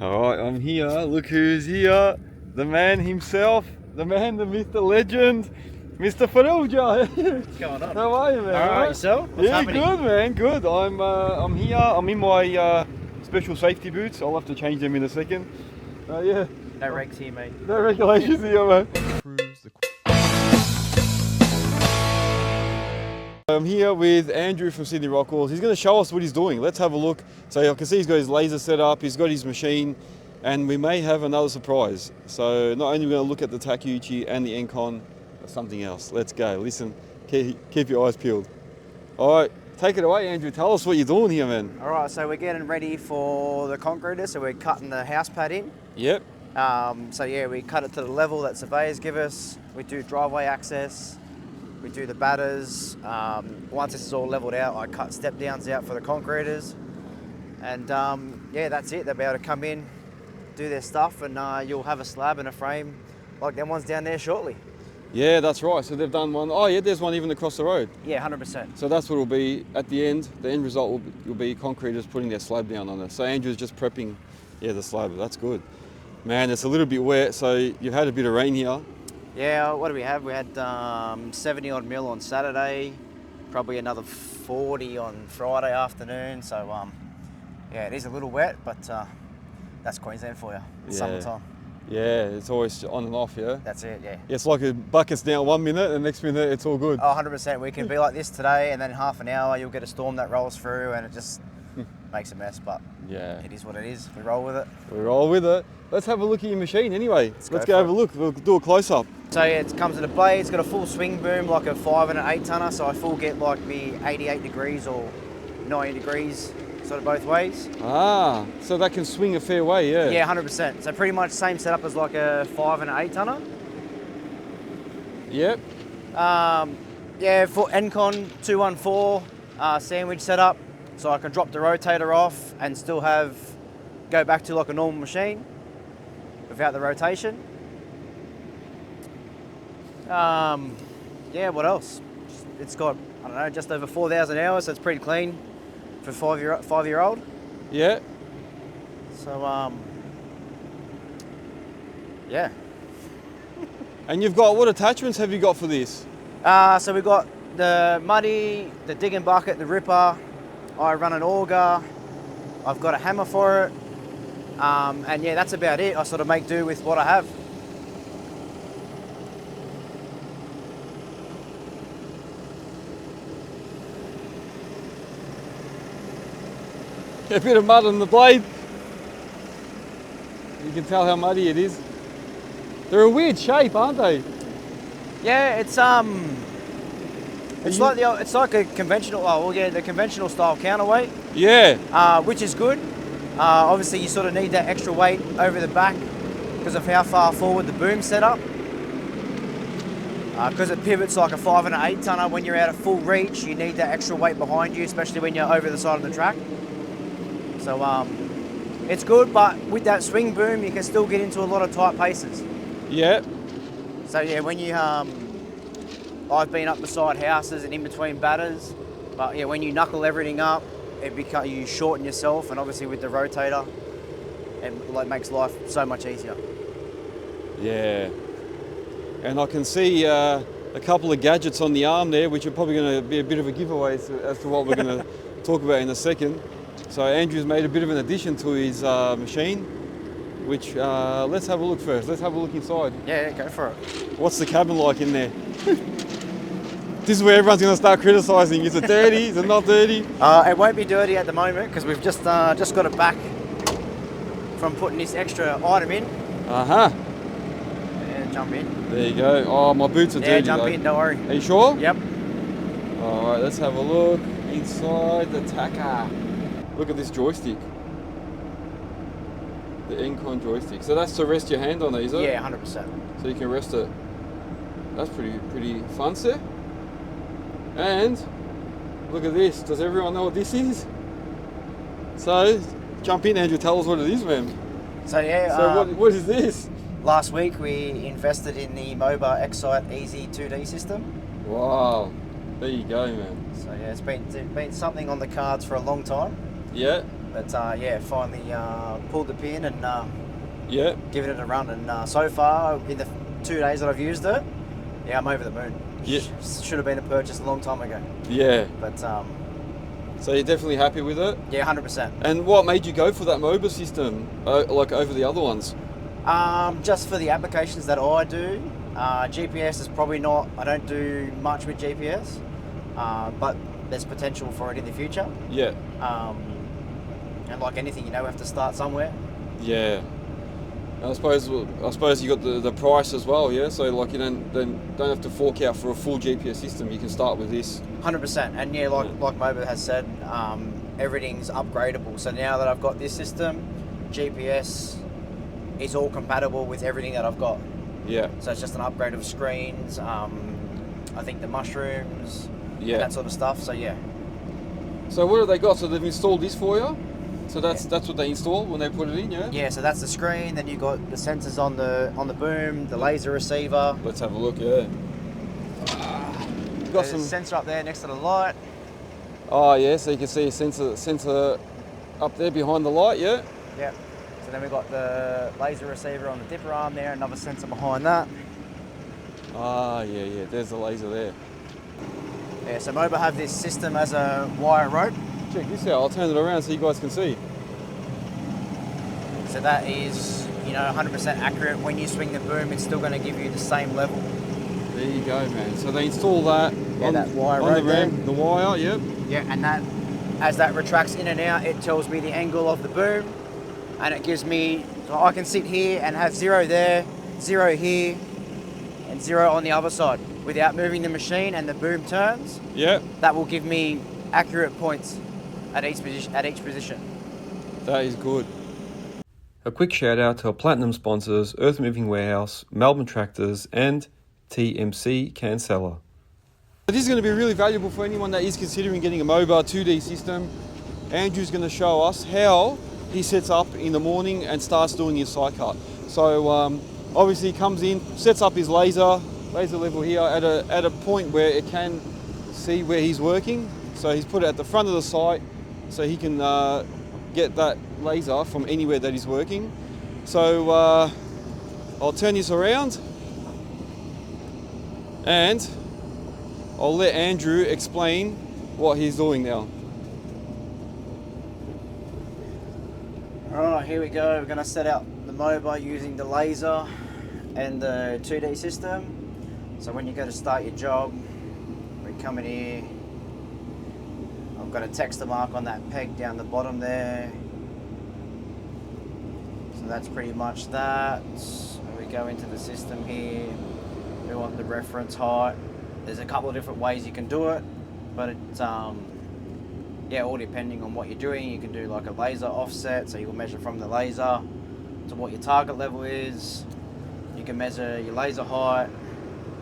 Alright, I'm here. Look who's here. The man himself. The man, the myth, the legend. Mr. Farrugia. What's going on? How are you, man? Alright, yourself? What's happening? Good, man. Good. I'm here. I'm in my special safety boots. I'll have to change them in a second. Yeah. No regs here, mate. No regulations here, man. I'm here with Andrew from Sydney Rockwall. He's going to show us what he's doing. Let's have a look. So I can see he's got his laser set up, he's got his machine, and we may have another surprise. So not only are we going to look at the Takeuchi and the Engcon, but something else. Let's go. Listen, keep your eyes peeled. All right, take it away, Andrew. Tell us what you're doing here, man. All right, so we're getting ready for the concreter. So we're cutting the house pad in. Yep. So yeah, we cut it to the level that surveyors give us. We do driveway access. We do the batters. Once this is all leveled out, I cut step downs out for the concreters. And yeah, that's it. They'll be able to come in, do their stuff, and you'll have a slab and a frame like them ones down there shortly. Yeah, that's right. So they've done one. Oh yeah, there's one even across the road. Yeah, 100%. So that's what it'll be at the end. The end result will be concreters putting their slab down on it. So Andrew's just prepping, the slab. That's good. Man, it's a little bit wet, so you've had a bit of rain here. Yeah, what do we have? We had 70 odd mil on Saturday, probably another 40 on Friday afternoon. So yeah, it is a little wet, but that's Queensland for you. It's summertime. Yeah, it's always on and off, yeah? That's it, yeah. It's like a bucket's down 1 minute, and the next minute it's all good. Oh, 100%. We can be like this today, and then in half an hour you'll get a storm that rolls through, and it just makes a mess, but yeah, it is what it is. We roll with it. We roll with it. Let's have a look at your machine anyway. Let's go have a look. We'll do a close-up. So yeah, it comes with a blade. It's got a full swing boom, like a 5 and an 8 tonner, so I full get like the 88 degrees or 90 degrees, sort of both ways. Ah, so that can swing a fair way, yeah? Yeah, 100%. So pretty much same setup as like a 5 and an 8 tonner. Yep. Yeah, for Engcon 214 sandwich setup, so I can drop the rotator off and still go back to like a normal machine without the rotation. Yeah, what else? It's got, I don't know, just over 4,000 hours, so it's pretty clean for five-year-old. Yeah. So, yeah. And you've got, what attachments have you got for this? So we've got the muddy, the digging bucket, the ripper. I run an auger. I've got a hammer for it. And yeah, that's about it. I sort of make do with what I have. A bit of mud on the blade. You can tell how muddy it is. They're a weird shape, aren't they? Yeah, it's like a conventional. Oh, well, yeah, the conventional style counterweight. Yeah. Which is good. Obviously, you sort of need that extra weight over the back because of how far forward the boom's set up. Because it pivots like a 5 and an 8 tonner. When you're out at full reach, you need that extra weight behind you, especially when you're over the side of the track. So it's good, but with that swing boom, you can still get into a lot of tight paces. Yeah. So yeah, when you I've been up beside houses and in between batters, but yeah, when you knuckle everything up, you shorten yourself, and obviously with the rotator, it makes life so much easier. Yeah. And I can see a couple of gadgets on the arm there, which are probably going to be a bit of a giveaway as to what we're going to talk about in a second. So Andrew's made a bit of an addition to his machine, which let's have a look first. Let's have a look inside. Yeah, go for it. What's the cabin like in there? This is where everyone's going to start criticising. Is it dirty? Is it not dirty? It won't be dirty at the moment because we've just got it back from putting this extra item in. Uh-huh. Yeah, jump in. There you go. Oh, my boots are dirty. Yeah, jump in, don't worry. Are you sure? Yep. All right, let's have a look inside the Taka. Look at this joystick. The Engcon joystick. So that's to rest your hand on, is it? Yeah, 100%. So you can rest it. That's pretty fun, sir. And look at this. Does everyone know what this is? So jump in, Andrew. Tell us what it is, man. So yeah. So what is this? Last week we invested in the MOBA Xsite Easy 2D system. Wow. There you go, man. So yeah, it's been something on the cards for a long time. Yeah. But yeah, finally pulled the pin and Yeah. given it a run. And so far, in the 2 days that I've used it, yeah, I'm over the moon. Yeah. Should have been a purchase a long time ago. Yeah. But So you're definitely happy with it? yeah, 100%. And what made you go for that MOBA system, like over the other ones? Just for the applications that I do, GPS is probably not. I don't do much with GPS, but there's potential for it in the future. Yeah. And like anything, you know, we have to start somewhere. Yeah. And I suppose you got the price as well, yeah. So like you don't have to fork out for a full GPS system. You can start with this. 100%. And yeah, like MOBA has said, everything's upgradable. So now that I've got this system, GPS is all compatible with everything that I've got. Yeah. So it's just an upgrade of screens. I think the mushrooms. Yeah. And that sort of stuff. So yeah. So what have they got? So they've installed this for you. So that's what they install when they put it in, yeah. Yeah. So that's the screen. Then you got the sensors on the boom, the laser receiver. Let's have a look. Yeah. Got There's some a sensor up there next to the light. Oh yeah, so you can see a sensor up there behind the light, yeah. Yeah. So then we've got the laser receiver on the dipper arm there, another sensor behind that. Ah yeah, there's the laser there. Yeah, so MOBA have this system as a wire rope. Check this out, I'll turn it around so you guys can see. So that is, 100% accurate. When you swing the boom, it's still going to give you the same level. There you go, man. So they install that on, that wire on rope the ram, there. the wire, yep. Yeah, and that, as that retracts in and out, it tells me the angle of the boom, and it gives me, so I can sit here and have 0 there, 0 here, and 0 on the other side without moving the machine, and the boom turns. Yep. That will give me accurate points at each position. That is good. A quick shout out to our platinum sponsors, Earthmoving Warehouse, Melbourne Tractors, and TMC Cancela. This is going to be really valuable for anyone that is considering getting a MOBA 2D system. Andrew's going to show us how he sets up in the morning and starts doing his site cut. So obviously he comes in, sets up his laser level here at a point where it can see where he's working. So he's put it at the front of the site so he can get that laser from anywhere that he's working. So I'll turn this around and I'll let Andrew explain what he's doing now. Alright, here we go. We're going to set out the MOBA using the laser and the 2D system. So when you go to start your job, we come in here. I've got a texter mark on that peg down the bottom there. So that's pretty much that. We go into the system here. We want the reference height. There's a couple of different ways you can do it, but it's all depending on what you're doing. You can do like a laser offset, so you'll measure from the laser to what your target level is. You can measure your laser height,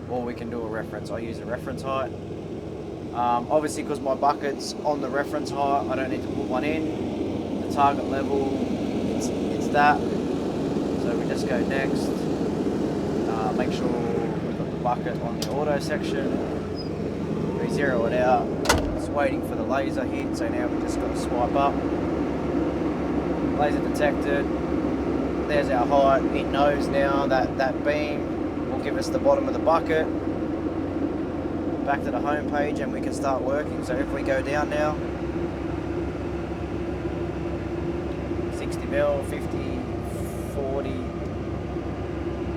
or we can do a reference. I use a reference height. Obviously, because my bucket's on the reference height, I don't need to put one in. The target level, it's that. So we just go next. Make sure we've got the bucket on the auto section. We zero it out. It's waiting for the laser hit, so now we just got to swipe up. Laser detected. There's our height. It knows now that beam will give us the bottom of the bucket. Back to the home page and we can start working. So if we go down now, 60 mil, 50, 40,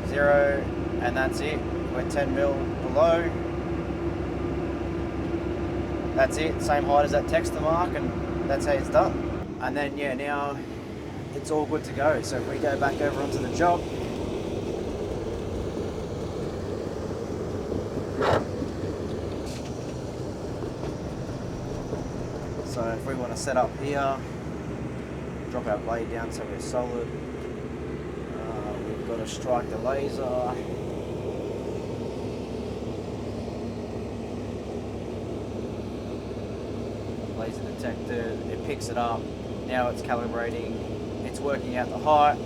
0, and that's it. We're 10 mil below. That's it, same height as that texter mark, and that's how it's done. And then yeah, now it's all good to go. So if we go back over onto the job, so if we want to set up here, drop our blade down so we're solid. We've got to strike the laser. Laser detected, it picks it up. Now it's calibrating, it's working out the height.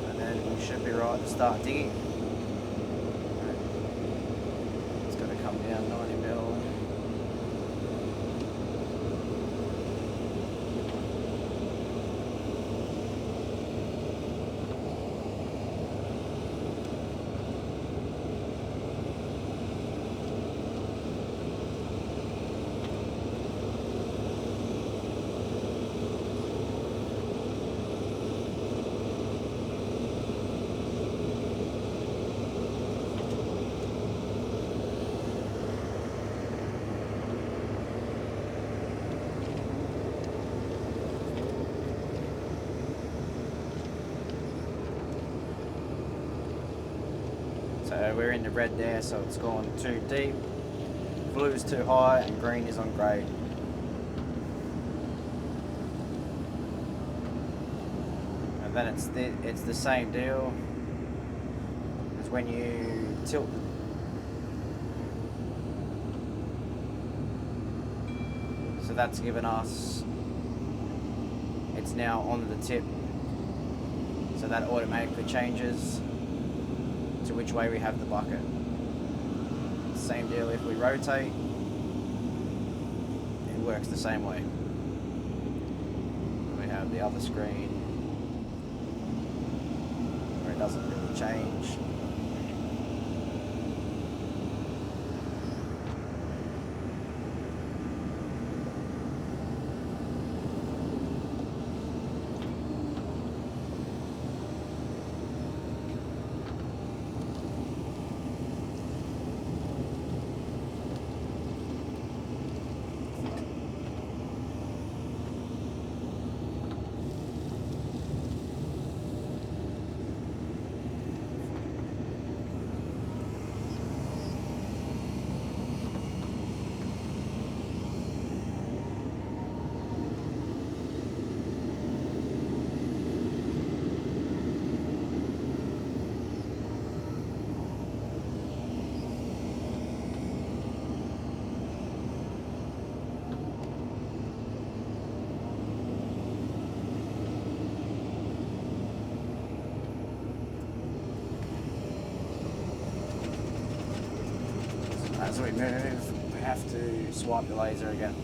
And then we should be right to start digging. It's got to come down 90 mil. So we're in the red there, so it's gone too deep. Blue is too high and green is on grade. And then it's the same deal as when you tilt. So that's given us, it's now on the tip. So that automatically changes to which way we have the bucket. Same deal if we rotate, it works the same way. We have the other screen where it doesn't really change. As we move, we have to swipe the laser again.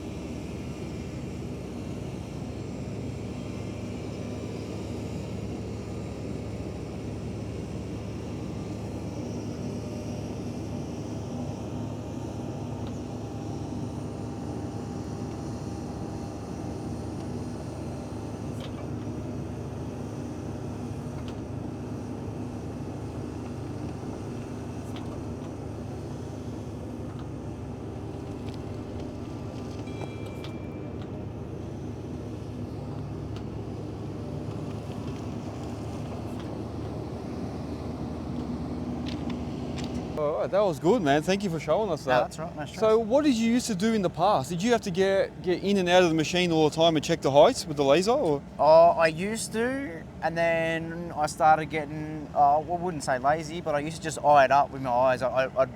All right, that was good, man. Thank you for showing us that. No, that's right, no stress. So what did you used to do in the past? Did you have to get in and out of the machine all the time and check the heights with the laser? Or? Oh, I used to, and then I started getting, I wouldn't say lazy, but I used to just eye it up with my eyes. I'd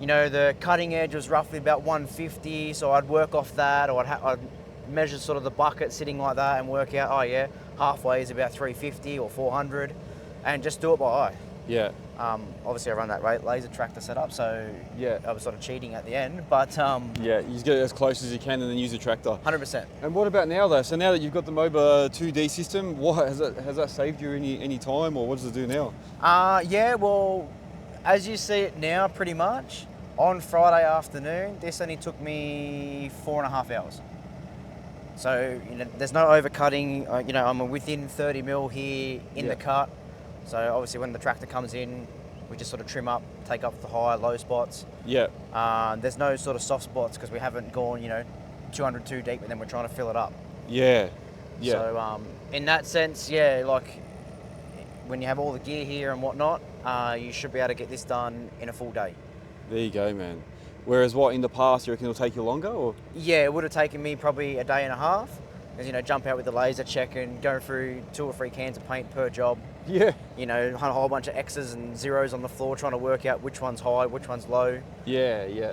you know, the cutting edge was roughly about 150, so I'd work off that, or I'd measure sort of the bucket sitting like that and work out, oh yeah, halfway is about 350 or 400, and just do it by eye. Yeah. Obviously I run that laser tractor setup, so yeah, I was sort of cheating at the end, but yeah, you just get it as close as you can and then use the tractor. 100%. And what about now though? So now that you've got the MOBA 2D system, what has that saved you any time, or what does it do now? Yeah, well, as you see it now, pretty much on Friday afternoon, this only took me 4.5 hours. So you know, there's no overcutting. You know, I'm within 30 mil here in the cut. So obviously when the tractor comes in, we just sort of trim up, take up the high, low spots. Yeah. There's no sort of soft spots because we haven't gone, you know, 200 too deep and then we're trying to fill it up. Yeah. Yeah. So in that sense, yeah, like when you have all the gear here and whatnot, you should be able to get this done in a full day. There you go, man. Whereas what in the past, you reckon it'll take you longer, or? Yeah, it would have taken me probably a day and a half. Because, you know, jump out with the laser check and go through 2 or 3 cans of paint per job. Yeah. You know, a whole bunch of X's and zeros on the floor trying to work out which one's high, which one's low. Yeah, yeah.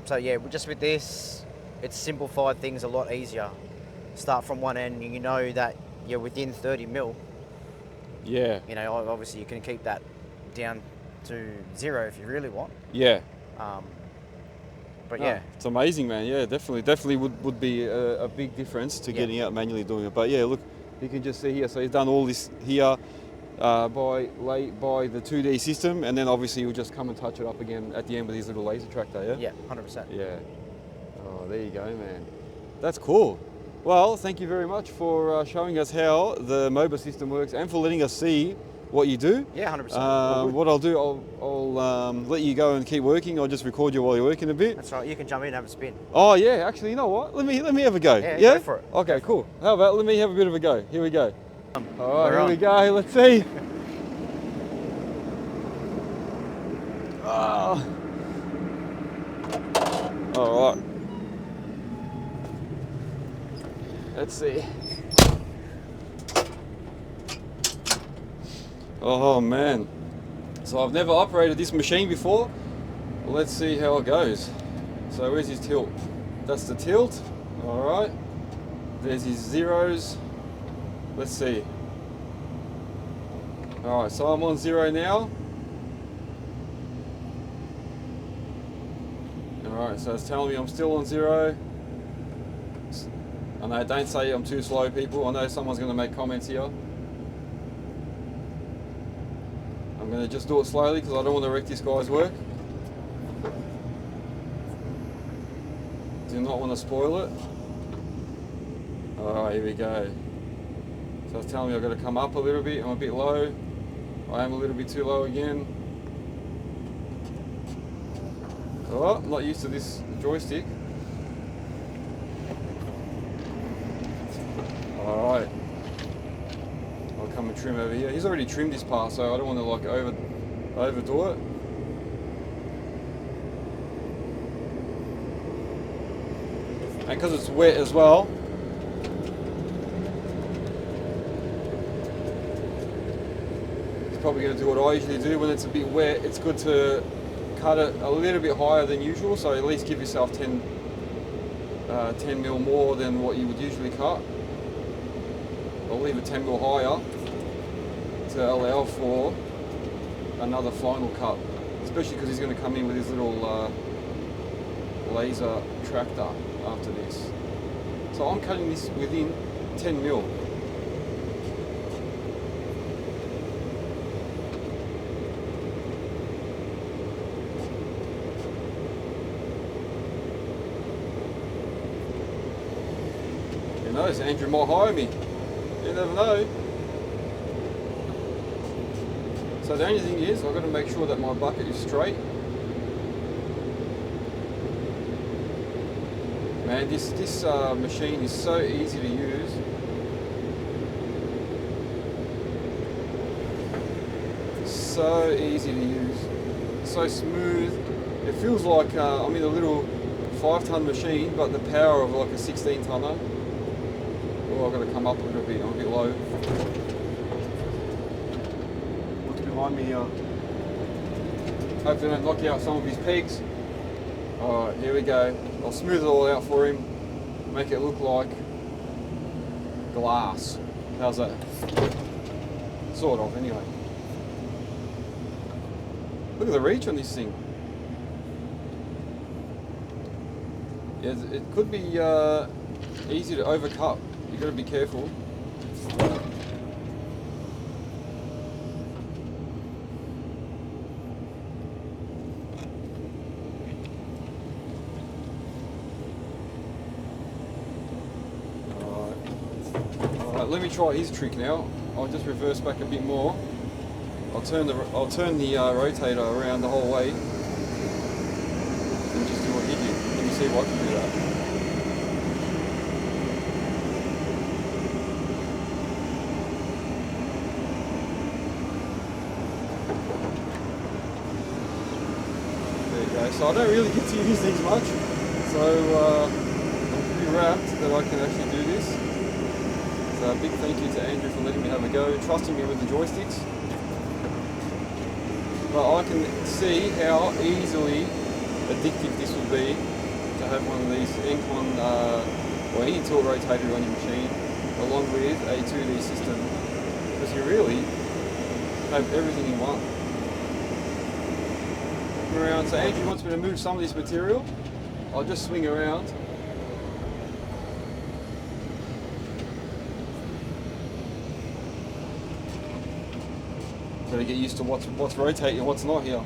So yeah, just with this, it's simplified things a lot easier. Start from one end, and you know that you're within 30 mil. Yeah. You know, obviously you can keep that down to 0 if you really want. Yeah. But yeah. It's amazing, man. Yeah, definitely would be a big difference to getting out manually doing it. But yeah, look, you can just see here. So he's done all this here by the 2D system, and then obviously he'll just come and touch it up again at the end with his little laser tractor. Yeah. Yeah, 100%. Yeah. Oh, there you go, man. That's cool. Well, thank you very much for showing us how the MOBA system works and for letting us see what you do. Yeah, 100%. What I'll do, I'll let you go and keep working. I'll just record you while you're working a bit. That's right. You can jump in and have a spin. Oh yeah, actually, you know what? Let me have a go. Yeah, yeah? Go for it. Okay, cool. How about let me have a bit of a go? Here we go. All right, here on. we go. Let's see. Ah. All right. Let's see. Oh man. So I've never operated this machine before. Well, let's see how it goes. So where's his tilt? That's the tilt. All right. There's his zeros. Let's see. All right, so I'm on 0 now. All right, so it's telling me I'm still on 0. I know, don't say I'm too slow, people. I know someone's going to make comments here. I'm going to just do it slowly because I don't want to wreck this guy's work. Do not want to spoil it. Alright, here we go. So it's telling me I've got to come up a little bit. I'm a bit low. I am a little bit too low again. Oh, I'm not used to this joystick. Alright. I'll come and trim over here. He's already trimmed this part, so I don't want to like overdo it. And because it's wet as well, it's probably going to do what I usually do when it's a bit wet. It's good to cut it a little bit higher than usual, so at least give yourself 10 mil more than what you would usually cut. I'll leave it 10 mil higher to allow for another final cut, especially because he's going to come in with his little laser tractor after this. So I'm cutting this within 10 mil. Who knows, Andrew might hire me. You never know. So the only thing is, I've got to make sure that my bucket is straight. Man, this machine is so easy to use. So easy to use. So smooth. It feels like I'm in a little 5-ton machine, but the power of like a 16-tonner. Oh, I've got to come up a little bit. I'm a bit low. What's behind me here? Hopefully I don't knock out some of his pegs. Alright, here we go. I'll smooth it all out for him. Make it look like glass. How's that? Sort of, anyway. Look at the reach on this thing. Yeah, it could be easy to overcut. You've got to be careful. Alright, let me try his trick now. I'll just reverse back a bit more. I'll turn the rotator around the whole way and just do what he did. Let me see if I can do that. So I don't really get to use these much, so I'm pretty rapt that I can actually do this. So a big thank you to Andrew for letting me have a go, trusting me with the joysticks. But I can see how easily addictive this would be to have one of these Engcon or any tilt rotator on your machine, along with a 2D system, because you really have everything in one. Around. So Andrew wants me to move some of this material. I'll just swing around. Got to get used to what's rotating and what's not here.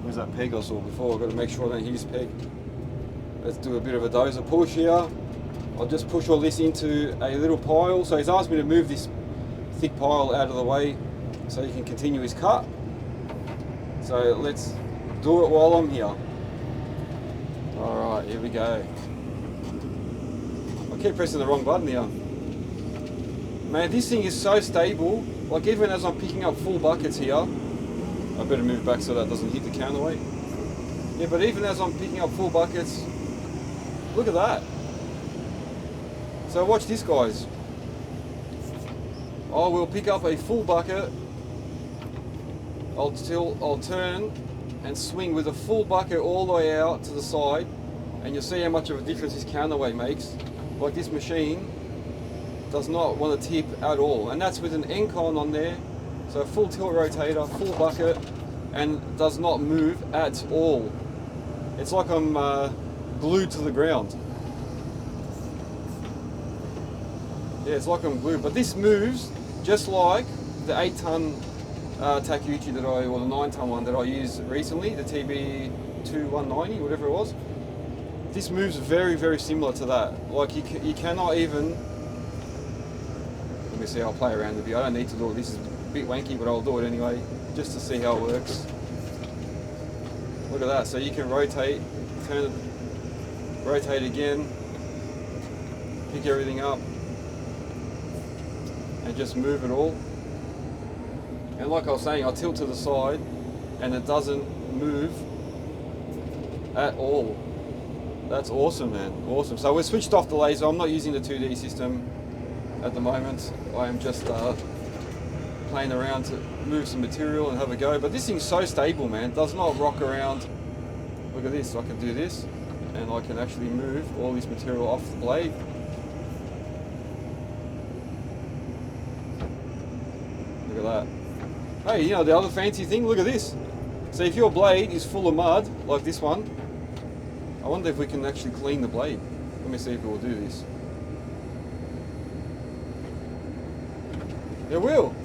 Where's that peg I saw before? I've got to make sure I don't hit his peg. Let's do a bit of a dozer push here. I'll just push all this into a little pile. So he's asked me to move this thick pile out of the way so he can continue his cut. So let's do it while I'm here. Alright, here we go. I keep pressing the wrong button here. Man, this thing is so stable. Like even as I'm picking up full buckets here, I better move back so that doesn't hit the counterweight. Yeah, but even as I'm picking up full buckets, look at that. So watch this, guys. I will pick up a full bucket. I'll turn and swing with a full bucket all the way out to the side, and you'll see how much of a difference this counterweight makes. Like this machine does not want to tip at all, and that's with an Engcon on there. So full tilt rotator, full bucket, and does not move at all. It's like I'm glued to the ground. Yeah, it's like I'm glued, but this moves just like the 8-ton Takeuchi or the 9-ton one that I used recently, the TB2190, whatever it was. This moves very, very similar to that. Like you cannot even. Let me see. I'll play around with you. I don't need to do it. This is a bit wanky, but I'll do it anyway, just to see how it works. Look at that. So you can rotate, turn it, rotate again, pick everything up, and just move it all. And like I was saying, I tilt to the side, and it doesn't move at all. That's awesome, man. Awesome. So we're switched off the laser. I'm not using the 2D system at the moment. I am just playing around to move some material and have a go. But this thing's so stable, man. It does not rock around. Look at this. I can do this, and I can actually move all this material off the blade. Look at that. Hey, you know the other fancy thing? Look at this. So if your blade is full of mud, like this one, I wonder if we can actually clean the blade. Let me see if it will do this. It will.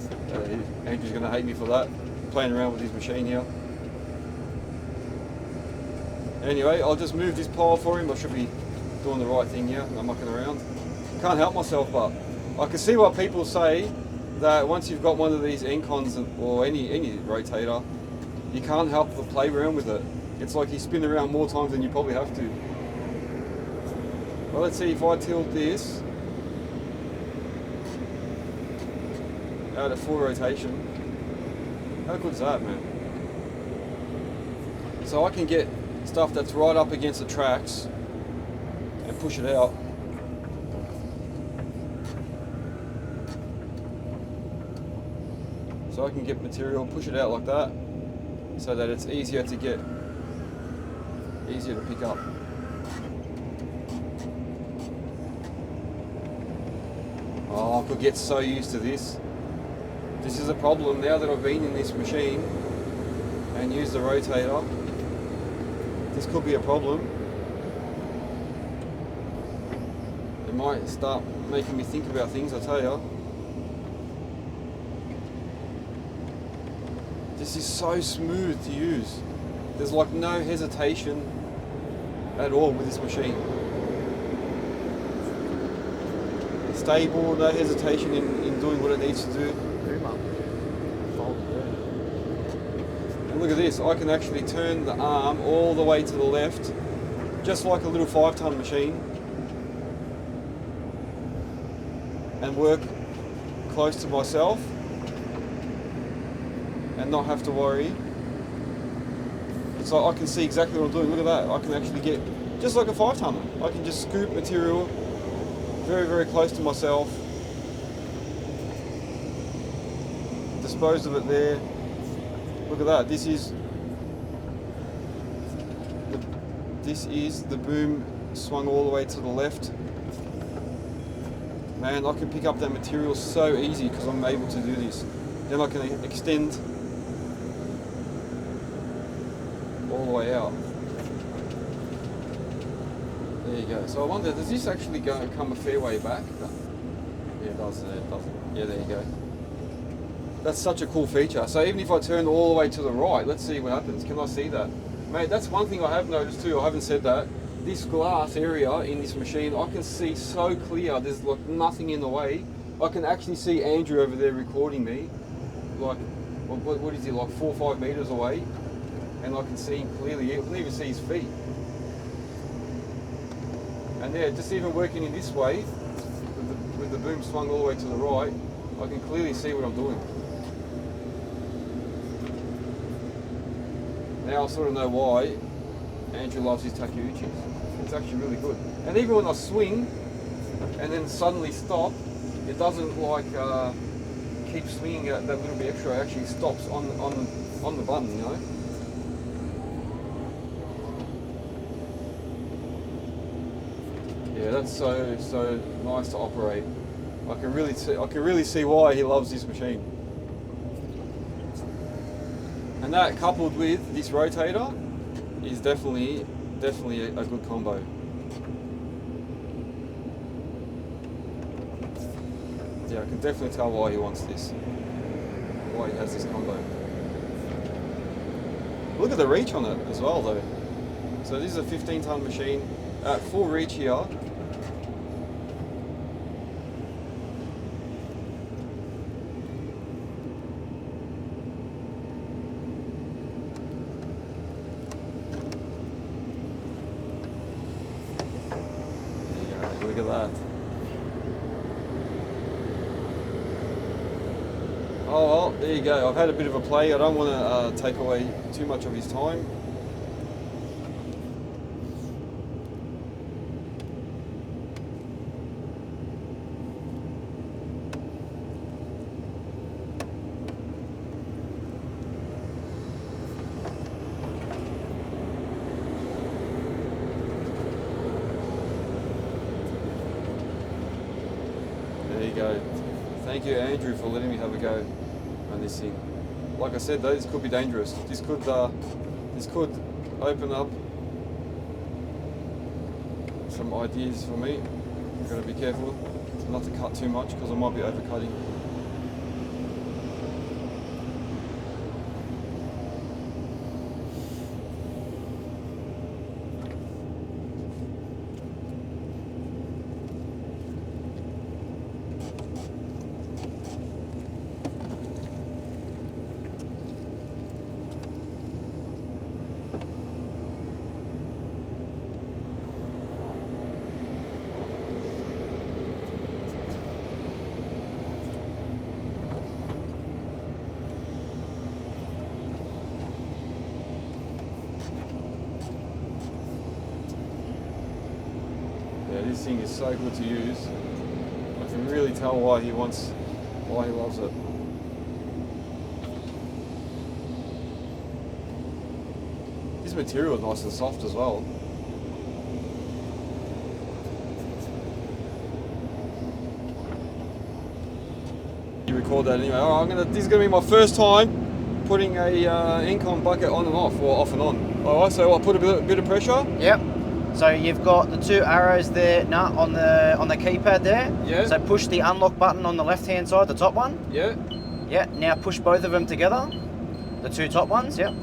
Andrew's going to hate me for that. Playing around with his machine here. Anyway, I'll just move this pile for him. I should be doing the right thing here. I'm mucking around. Can't help myself, but I can see what people say, that once you've got one of these Engcons or any rotator, you can't help but play around with it. It's like you spin around more times than you probably have to. Well, let's see if I tilt this out at full rotation. How good is that, man? So I can get stuff that's right up against the tracks and push it out. So I can get material, push it out like that, so that it's easier to get, easier to pick up. Oh, I could get so used to this. This is a problem now that I've been in this machine and used the rotator. This could be a problem. It might start making me think about things, I tell you. This is so smooth to use. There's like no hesitation at all with this machine. It's stable, no hesitation in doing what it needs to do. And look at this, I can actually turn the arm all the way to the left, just like a little 5-ton machine, and work close to myself and not have to worry. So I can see exactly what I'm doing. Look at that. I can actually get, just like a 5-tonner, I can just scoop material very, very close to myself, dispose of it there. Look at that. This is the boom swung all the way to the left. Man, I can pick up that material so easy because I'm able to do this. Then I can extend all the way out. There you go. So I wonder, does this actually go and come a fair way back? Yeah, it does. It does. Yeah, there you go. That's such a cool feature. So even if I turn all the way to the right, let's see what happens. Can I see that? Mate, that's one thing I have noticed too. I haven't said that. This glass area in this machine, I can see so clear. There's like nothing in the way. I can actually see Andrew over there recording me. Like, what is he, like 4 or 5 meters away? And I can see him clearly. I can even see his feet. And yeah, just even working in this way, with the boom swung all the way to the right, I can clearly see what I'm doing. Now I sort of know why Andrew loves his Takeuchis. It's actually really good. And even when I swing and then suddenly stop, it doesn't like keep swinging that little bit extra. It actually stops on the button, you know. Yeah, that's so nice to operate. I can really see why he loves this machine. And that coupled with this rotator is definitely a good combo. Yeah, I can definitely tell why he wants this. Why he has this combo. Look at the reach on it as well though. So this is a 15-ton machine at full reach here. Look at that. Oh well, there you go. I've had a bit of a play. I don't want to take away too much of his time. There you go. Thank you, Andrew, for letting me have a go on this thing. Like I said, though, this could be dangerous. This could open up some ideas for me. I've got to be careful not to cut too much because I might be overcutting. This thing is so good to use. I can really tell why he loves it. This material is nice and soft as well. You record that anyway. All right, this is going to be my first time putting a Engcon bucket on and off, or off and on. All right, so I'll put a bit of pressure. Yep. So you've got the two arrows there, on the keypad there. Yeah. So push the unlock button on the left-hand side, the top one. Yeah. Yeah. Now push both of them together, the two top ones. Yep.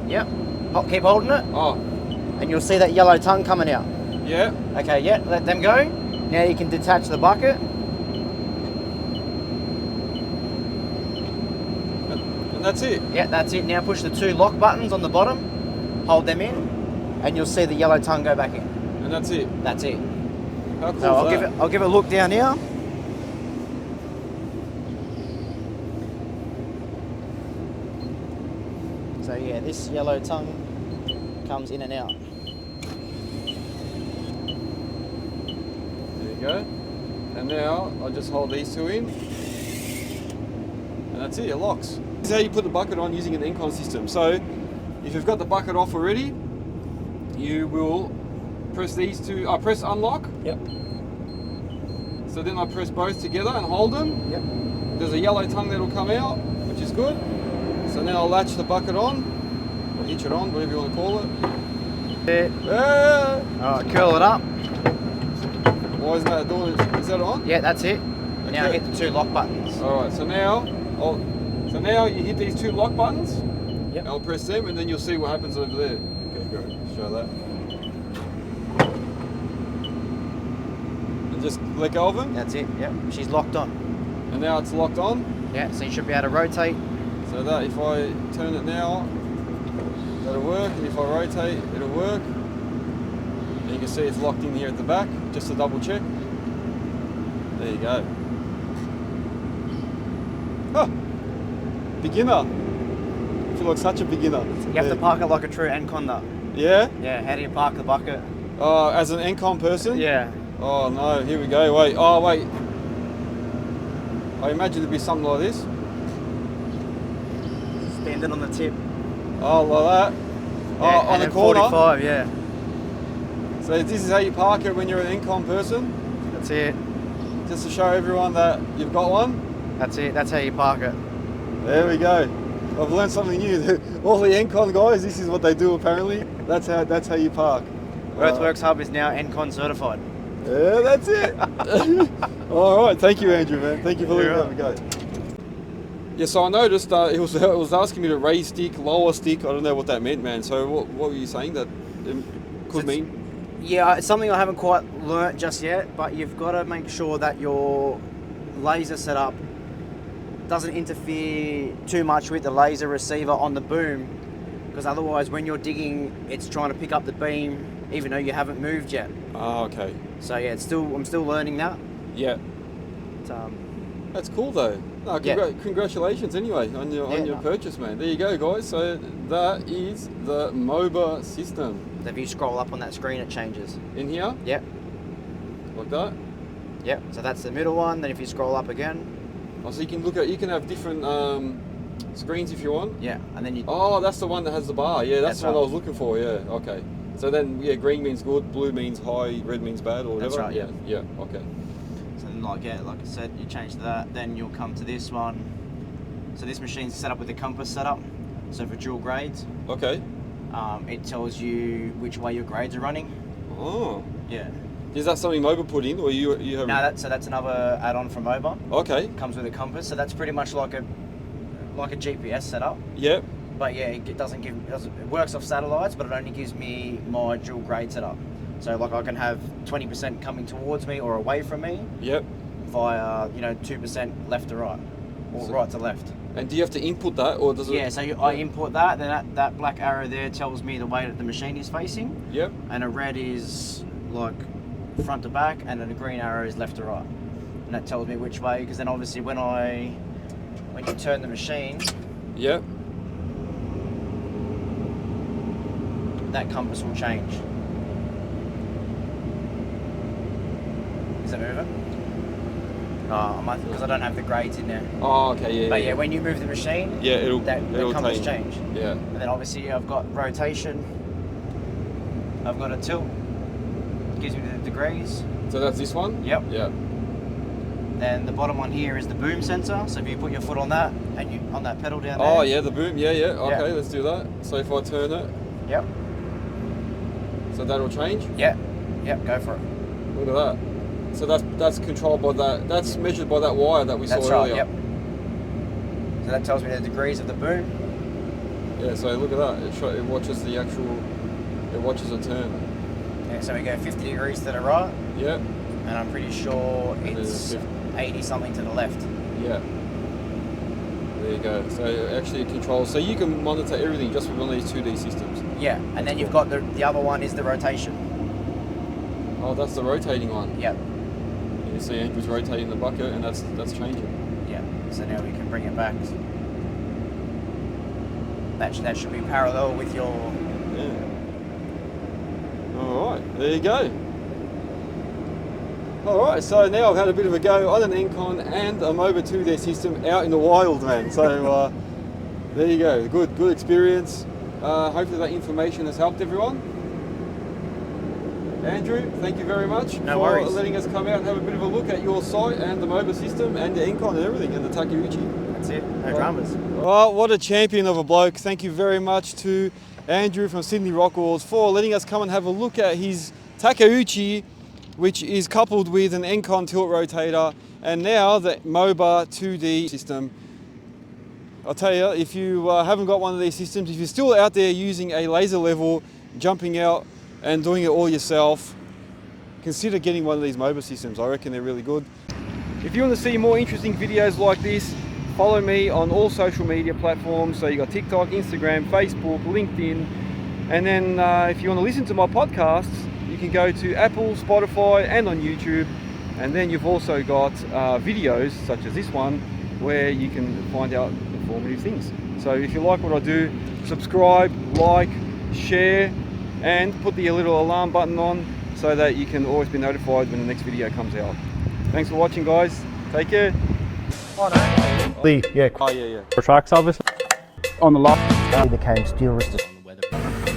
Yep. Keep holding it. Oh. And you'll see that yellow tongue coming out. Yeah. Okay. Yeah. Let them go. Now you can detach the bucket. And that's it. Yeah. That's it. Now push the two lock buttons on the bottom. Hold them in. And you'll see the yellow tongue go back in. And that's it. That's it. How cool So is that? I'll give it a look down here. So yeah, this yellow tongue comes in and out. There you go. And now I just hold these two in. And that's it, it locks. This is how you put the bucket on using an Engcon system. So if you've got the bucket off already, you will press these two, I press unlock. Yep. So then I press both together and hold them. Yep. There's a yellow tongue that'll come out, which is good. So then I'll latch the bucket on, or hitch it on, whatever you want to call it. Yeah. Alright, curl it up. Why isn't that doing it? Is that on? Yeah, that's it. Okay. Now hit the two lock buttons. Alright, so now you hit these two lock buttons. Yep. I'll press them and then you'll see what happens over there. Okay, go. Show that. And just let go of them. That's it, yep. She's locked on. And now it's locked on. Yeah, so you should be able to rotate. So that if I turn it now, that'll work. And if I rotate, it'll work. And you you can see it's locked in here at the back, just to double check. There you go. Huh. Beginner. I feel like such a beginner. You have to park it like a true Engcon though. Yeah? Yeah, how do you park the bucket? As an Engcon person? Yeah. Oh no, here we go, wait, oh wait. I imagine it'd be something like this. Standing on the tip. Oh, like that. Yeah, Oh, on the corner. 45, yeah. So this is how you park it when you're an Engcon person? That's it. Just to show everyone that you've got one? That's it, that's how you park it. There we go. I've learned something new. All the Engcon guys, this is what they do apparently. That's how you park. Earthworks Hub is now Engcon certified. Yeah, that's it. All right, thank you, Andrew, man. Thank you for letting me go. Yeah, so I noticed it was asking me to raise stick, lower stick. I don't know what that meant, man. So what were you saying that it could mean? Yeah, it's something I haven't quite learnt just yet, but you've got to make sure that your laser setup doesn't interfere too much with the laser receiver on the boom, because otherwise when you're digging, it's trying to pick up the beam even though you haven't moved yet. Oh, okay. So yeah, I'm still learning that. Yeah. But, that's cool though. No, congratulations anyway on your purchase, man. There you go, guys. So that is the MOBA system. If you scroll up on that screen, it changes. In here? Yep. Like that? Yep. So that's the middle one. Then if you scroll up again. Oh, so you can have different screens if you want. Yeah, and then you. Oh, that's the one that has the bar. Yeah, that's what right. I was looking for. Yeah. Okay. So then, yeah, green means good, blue means high, red means bad, or whatever. That's right. Yeah. Yeah. Okay. So then, like I said, you change that. Then you'll come to this one. So this machine's set up with a compass setup. So for dual grades. Okay. It tells you which way your grades are running. Oh. Yeah. Is that something MOBA put in, or you have? No, that's another add-on from MOBA. Okay. Comes with a compass, so that's pretty much like a GPS setup. Yep. But yeah, it works off satellites, but it only gives me my dual grade setup. So like I can have 20% coming towards me or away from me. Yep. Via 2% left to right, or right to left. And do you have to input that, or does it? Yeah, so I input that, then that black arrow there tells me the way that the machine is facing. Yep. And a red is like front to back, and then a green arrow is left to right. And that tells me which way, because then obviously when you turn the machine, yep, that compass will change. Is it moving? Oh, because I don't have the grades in there. Oh, okay, yeah. But yeah, when you move the machine, yeah, it'll compass change. Yeah. And then obviously I've got rotation. I've got a tilt. It gives me the degrees. So that's this one? Yep. Yeah. Then the bottom one here is the boom sensor. So if you put your foot on that and you on that pedal down there. Oh yeah, the boom. Yeah. Okay, let's do that. So if I turn it. Yep. So that'll change? Yep. Go for it. Look at that. So that's controlled by that. That's measured by that wire that we saw earlier. Yep. So that tells me the degrees of the boom. Yeah. So look at that. It watches the actual. It watches a turn. Yeah. So we go 50 degrees to the right. Yep. And I'm pretty sure it's 80 something to the left. Yeah. There you go. So actually it controls. So you can monitor everything just with one of these 2D systems. Yeah. And then you've got the other one is the rotation. Oh, that's the rotating one. Yep. You see Andrew's rotating the bucket, and that's changing. Yeah. So now we can bring it back. That should be parallel with your. Yeah. All right. There you go. All right. So now I've had a bit of a go on an Engcon and a MOBA 2D system out in the wild, man. So there you go. Good experience. Hopefully that information has helped everyone. Andrew, thank you very much for letting us come out and have a bit of a look at your site and the MOBA system and the Engcon and everything and the Takeuchi. That's it, no dramas. Oh, what a champion of a bloke. Thank you very much to Andrew from Sydney Rockwall for letting us come and have a look at his Takeuchi, which is coupled with an Engcon tilt rotator and now the MOBA 2D system. I'll tell you, if you haven't got one of these systems, if you're still out there using a laser level, jumping out and doing it all yourself, consider getting one of these MOBA systems. I reckon they're really good. If you want to see more interesting videos like this, follow me on all social media platforms. So you got TikTok, Instagram, Facebook, LinkedIn, and then if you want to listen to my podcasts, you can go to Apple, Spotify and on YouTube. And then you've also got videos such as this one where you can find out informative things. So if you like what I do, subscribe, like, share and put the little alarm button on so that you can always be notified when the next video comes out. Thanks for watching, guys. Take care. Oh, no. Yeah. Oh, yeah. For trucks, obviously. On the lot. He became steel resistant.